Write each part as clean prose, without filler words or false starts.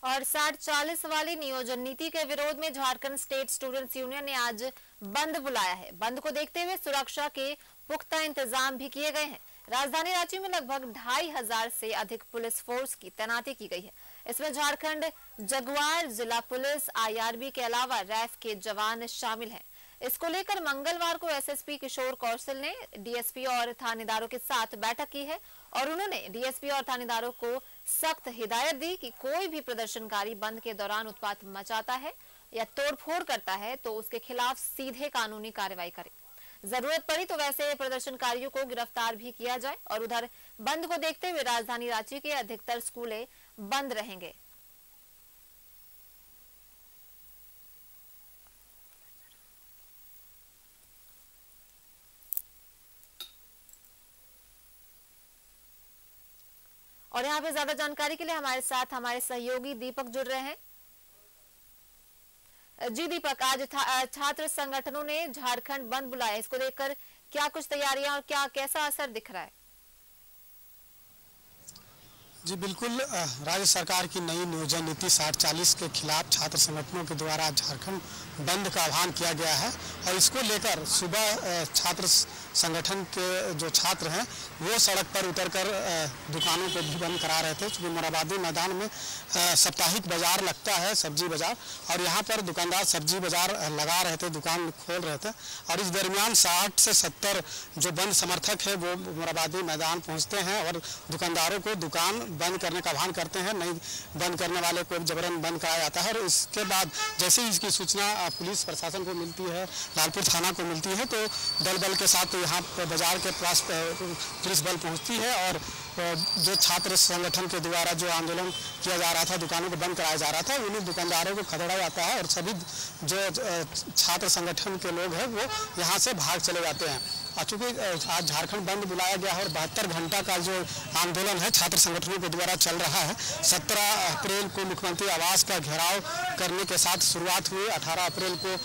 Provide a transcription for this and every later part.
और 60-40 वाली नियोजन नीति के विरोध में झारखंड स्टेट स्टूडेंट्स यूनियन ने आज बंद बुलाया है। बंद को देखते हुए सुरक्षा के पुख्ता इंतजाम भी किए गए हैं। राजधानी रांची में लगभग 2500 से अधिक पुलिस फोर्स की तैनाती की गई है। इसमें झारखंड जगुआर जिला पुलिस, IRB के अलावा रैफ के जवान शामिल हैं। इसको लेकर मंगलवार को SSP किशोर कौशल ने DSP और थानेदारों के साथ बैठक की है और उन्होंने DSP और थानेदारों को सख्त हिदायत दी कि कोई भी प्रदर्शनकारी बंद के दौरान उत्पात मचाता है या तोड़फोड़ करता है तो उसके खिलाफ सीधे कानूनी कार्रवाई करे। जरूरत पड़ी तो वैसे प्रदर्शनकारियों को गिरफ्तार भी किया जाए। और उधर बंद को देखते हुए राजधानी रांची के अधिकतर स्कूलें बंद रहेंगे। और यहाँ पे ज्यादा जानकारी के लिए हमारे साथ हमारे सहयोगी दीपक जुड़ रहे हैं। जी दीपक, आज छात्र संगठनों ने झारखंड बंद बुलाया, इसको लेकर क्या कुछ तैयारियां और कैसा असर दिख रहा है? जी बिल्कुल, राज्य सरकार की नई नियोजन नीति 60-40 के खिलाफ छात्र संगठनों के द्वारा झारखंड बंद का आह्वान किया गया है और इसको लेकर सुबह छात्र संगठन के जो छात्र हैं वो सड़क पर उतरकर दुकानों को भी बंद करा रहे थे। क्योंकि मोराबादी मैदान में साप्ताहिक बाजार लगता है, सब्जी बाजार, और यहाँ पर दुकानदार सब्जी बाजार लगा रहे थे, दुकान खोल रहे थे। और इस दरमियान 60 से 70 जो बंद समर्थक है वो मोराबादी मैदान पहुँचते हैं और दुकानदारों को दुकान बंद करने का आह्वान करते हैं। नहीं बंद करने वाले को जबरन बंद कराया जाता है। और इसके बाद जैसे ही इसकी सूचना पुलिस प्रशासन को मिलती है, लालपुर थाना को मिलती है, तो दल बल के साथ यहाँ बाजार के पास पुलिस बल पहुँचती है और जो छात्र संगठन के द्वारा जो आंदोलन किया जा रहा था, दुकानों को बंद कराया जा रहा था, उन्हीं दुकानदारों को खदेड़ा जाता है और सभी जो छात्र संगठन के लोग हैं वो यहाँ से भाग चले जाते हैं। चूँकि आज झारखंड बंद बुलाया गया है और 72 घंटा का जो आंदोलन है छात्र संगठनों के द्वारा चल रहा है। 17 अप्रैल को मुख्यमंत्री आवास का घेराव करने के साथ शुरुआत हुई। 18 अप्रैल को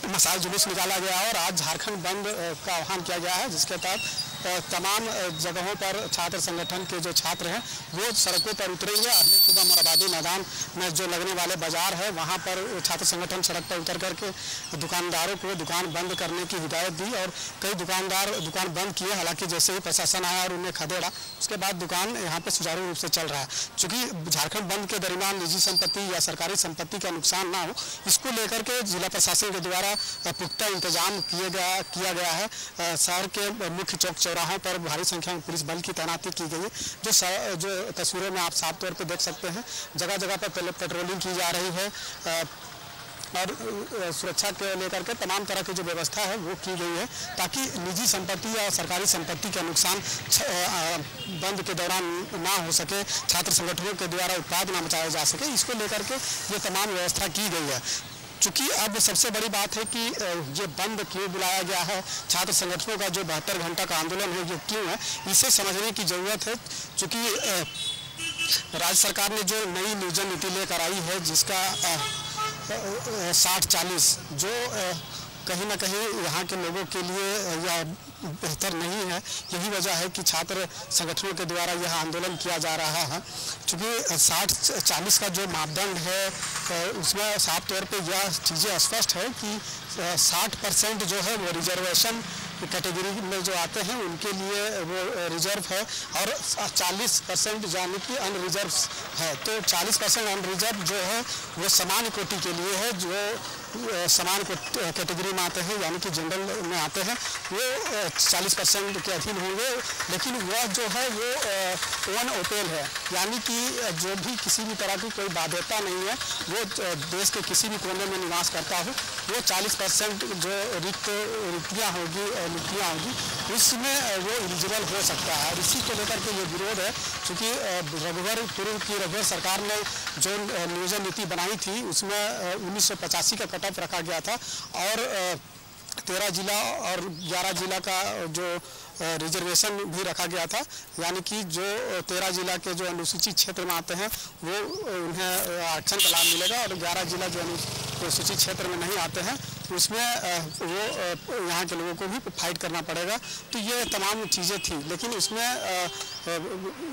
मसाल जुलूस निकाला गया और आज झारखंड बंद का आह्वान किया गया है, जिसके तहत तमाम जगहों पर छात्र संगठन के जो छात्र हैं वो सड़कों पर उतरेंगे। अगले सुबह मोराबादी मैदान में जो लगने वाले बाजार है वहाँ पर छात्र संगठन सड़क पर उतर करके दुकानदारों को दुकान बंद करने की हिदायत दी और कई दुकानदार दुकान बंद किए। हालांकि जैसे ही प्रशासन आया और उन्हें खदेड़ा, उसके बाद दुकान यहाँ पर सुचारू रूप से चल रहा है। चूँकि झारखंड बंद के दरमियान निजी संपत्ति या सरकारी संपत्ति का नुकसान ना हो, इसको लेकर के जिला प्रशासन के द्वारा पुख्ता इंतजाम किया गया है। शहर के मुख्य चौक चौराहों पर भारी संख्या में पुलिस बल की तैनाती की गई है। जो तस्वीरों में आप साफ तौर पे देख सकते हैं, जगह जगह पर पेट्रोलिंग की जा रही है और सुरक्षा के लेकर के तमाम तरह की जो व्यवस्था है वो की गई है, ताकि निजी संपत्ति या सरकारी संपत्ति का नुकसान बंद के दौरान ना हो सके, छात्र संगठनों के द्वारा उत्पाद ना मचाया जा सके। इसको लेकर के ये तमाम व्यवस्था की गई है। चूँकि अब सबसे बड़ी बात है कि ये बंद क्यों बुलाया गया है, छात्र संगठनों का जो 72 घंटा का आंदोलन है ये क्यों है, इसे समझने की जरूरत है। चूँकि राज्य सरकार ने जो नई नियोजन नीति लेकर आई है, जिसका 60-40 जो कहीं ना कहीं यहाँ के लोगों के लिए यह बेहतर नहीं है। यही वजह है कि छात्र संगठनों के द्वारा यह आंदोलन किया जा रहा है। क्योंकि 60-40 का जो मापदंड है उसमें साफ तौर पे यह चीज़ें स्पष्ट है कि 60% जो है वो रिजर्वेशन कैटेगरी में जो आते हैं उनके लिए वो रिजर्व है और 40% यानी कि अनरिजर्व है। तो 40% अनरिजर्व जो है वो सामान्य कोटि के लिए है, जो सामान्य कैटेगरी में आते हैं यानी कि जनरल में आते हैं, वो 40% के अधीन होंगे। लेकिन वह जो है वो वन ओपेल है, यानी कि जो भी किसी भी तरह की कोई बाध्यता नहीं है, वो देश के किसी भी कोने में निवास करता हो, वो 40% जो रिक्तियाँ होगी उसमें वो एलिजिबल हो सकता है। और इसी को लेकर के ये विरोध है। क्योंकि पूर्व की रघुवर सरकार ने जो नियोजन नीति बनाई थी उसमें 1985 का कट ऑफ रखा गया था और 13 जिला और 11 जिला का जो रिजर्वेशन भी रखा गया था, यानी कि जो 13 जिला के जो अनुसूचित क्षेत्र में आते हैं वो उन्हें आरक्षण का लाभ मिलेगा और 11 जिला जो अनुसूचित क्षेत्र में नहीं आते हैं उसमें वो यहाँ के लोगों को भी फाइट करना पड़ेगा। तो ये तमाम चीज़ें थी, लेकिन उसमें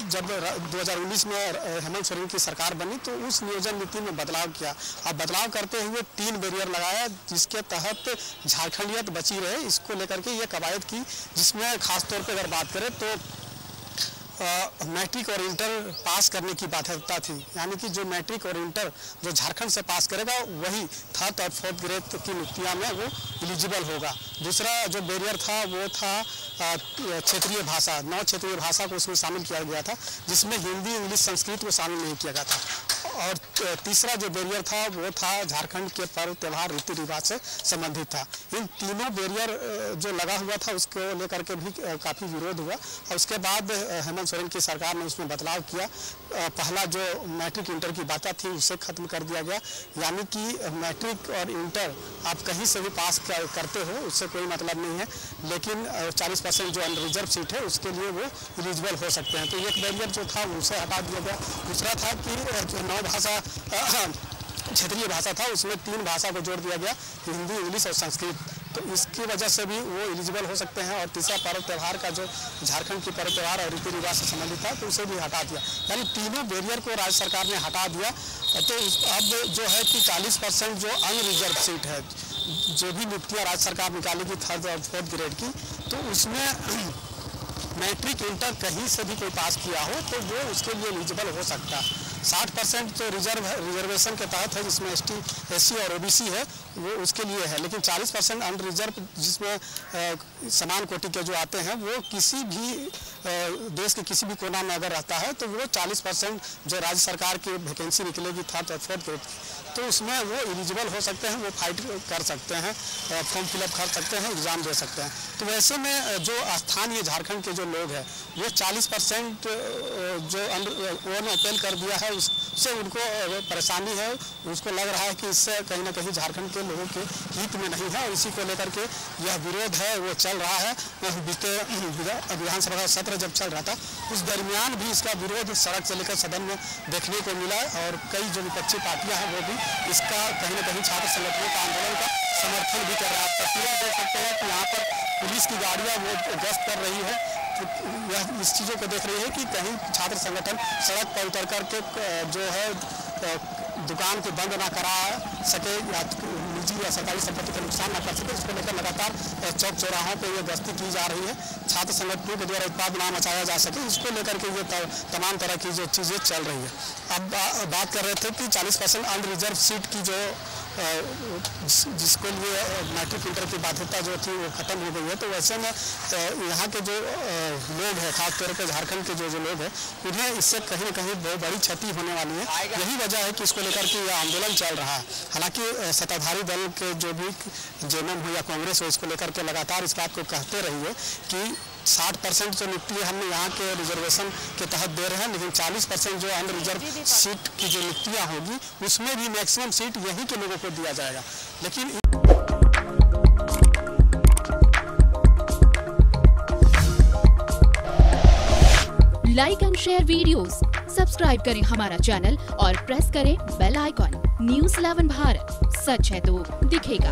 जब 2019 में हेमंत सोरेन की सरकार बनी तो उस नियोजन नीति में बदलाव किया। अब बदलाव करते हुए 3 बैरियर लगाया जिसके तहत झारखंडियत बची रहे, इसको लेकर के ये कवायद की, जिसमें खासतौर पर अगर बात करें तो मैट्रिक और इंटर पास करने की बाध्यता थी, यानी कि जो मैट्रिक और इंटर जो झारखंड से पास करेगा वही 3rd और 4th ग्रेड की नियुक्तियां में वो एलिजिबल होगा। दूसरा जो बैरियर था वो था क्षेत्रीय भाषा, 9 क्षेत्रीय भाषा को उसमें शामिल किया गया था, जिसमें हिंदी, इंग्लिश, संस्कृत को शामिल नहीं किया गया था। और तीसरा जो बैरियर था वो था झारखंड के पर्व त्यौहार रीति रिवाज से संबंधित था। इन तीनों बैरियर जो लगा हुआ था उसको लेकर के भी काफ़ी विरोध हुआ और उसके बाद हेमंत सोरेन की सरकार ने उसमें बदलाव किया। पहला जो मैट्रिक इंटर की बात थी उसे खत्म कर दिया गया, यानी कि मैट्रिक और इंटर आप कहीं से भी पास करते हो उससे कोई मतलब नहीं है, लेकिन 40% जो अनरिजर्व सीट है उसके लिए वो एलिजिबल हो सकते हैं। तो एक बैरियर जो था उसे हटा दिया गया। दूसरा था कि जो 9 भाषा क्षेत्रीय भाषा था उसमें 3 भाषा को जोड़ दिया गया, हिंदी, इंग्लिश और संस्कृत। तो इसकी वजह से भी वो एलिजिबल हो सकते हैं। और तीसरा पर्व त्यौहार का जो झारखंड की पर्व त्यौहार और रीति रिवाज से संबंधित था तो उसे भी हटा दिया, यानी तीनों बैरियर को राज्य सरकार ने हटा दिया। तो अब जो है कि 40% जो अनरिजर्व सीट है, जो भी नियुक्तियाँ राज्य सरकार निकालेगी 3rd और 4th ग्रेड की, तो उसमें मैट्रिक इंटर कहीं से भी कोई पास किया हो तो वो उसके लिए एलिजिबल हो सकता है। 60% तो रिजर्वेशन के तहत है, जिसमें ST, SC और OBC है वो उसके लिए है, लेकिन 40% अनरिजर्व जिसमें समान कोटि के जो आते हैं वो किसी भी देश के किसी भी कोना में अगर रहता है तो वो 40% जो राज्य सरकार की वैकेंसी निकलेगी 3rd और 4th ग्रेड की, तो उसमें वो एलिजिबल हो सकते हैं, वो फाइट कर सकते हैं, फॉर्म फिलअप कर सकते हैं, एग्ज़ाम दे सकते हैं। तो वैसे में जो स्थानीय झारखंड के जो लोग हैं वो 40% जो उन्होंने अपील कर दिया है उससे उनको परेशानी है, उसको लग रहा है कि इससे कहीं ना कहीं झारखंड के लोगों के हित में नहीं है और इसी को लेकर के यह विरोध है वो चल रहा है। बीते विधानसभा का सत्र जब चल रहा था उस दरमियान भी इसका विरोध सड़क से लेकर सदन में देखने को मिला और कई जो विपक्षी पार्टियां हैं वो भी इसका कहीं ना कहीं छात्र संगठनों का आंदोलन का समर्थन भी कर रहा है। आप तस्वीरें देख सकते हैं कि यहाँ पर पुलिस की गाड़ियाँ वो गश्त कर रही है, तो यह इस चीज़ों को देख रही है कि कहीं छात्र संगठन सड़क पर उतर करके जो है दुकान को बंद ना करा सके या निजी या सरकारी संपत्ति का नुकसान ना कर सके, इसको लेकर लगातार चौक चौराहों पर यह गश्ती की जा रही है। छात्र संगठनों के द्वारा उत्पाद ना मचाया जा सके, इसको लेकर के ये तमाम तरह की जो चीज़ें चल रही है। अब बात कर रहे थे कि 40% अनरिजर्व सीट की जो जिसको लिए मैट्रिक इंटर की बाध्यता जो थी वो खत्म हो गई है। तो वैसे में यहाँ के जो लोग हैं, खासतौर पर झारखंड के जो लोग हैं, उन्हें इससे कहीं न कहीं बहुत बड़ी क्षति होने वाली है। यही वजह है कि इसको लेकर के यह आंदोलन चल रहा है। हालांकि सत्ताधारी दल के जो भी JMM हो या कांग्रेस हो, इसको लेकर के लगातार इस बात को कहते रही है कि 60% जो नियुक्ति हमने यहाँ के रिजर्वेशन के तहत दे रहे हैं, लेकिन 40% जो अनरिजर्व सीट की जो नियुक्तियाँ होगी उसमें भी मैक्सिमम सीट यहीं के लोगों को दिया जाएगा। लेकिन like and share videos, subscribe करें हमारा चैनल और प्रेस करें बेल आइकॉन। News 11 भारत, सच है तो दिखेगा।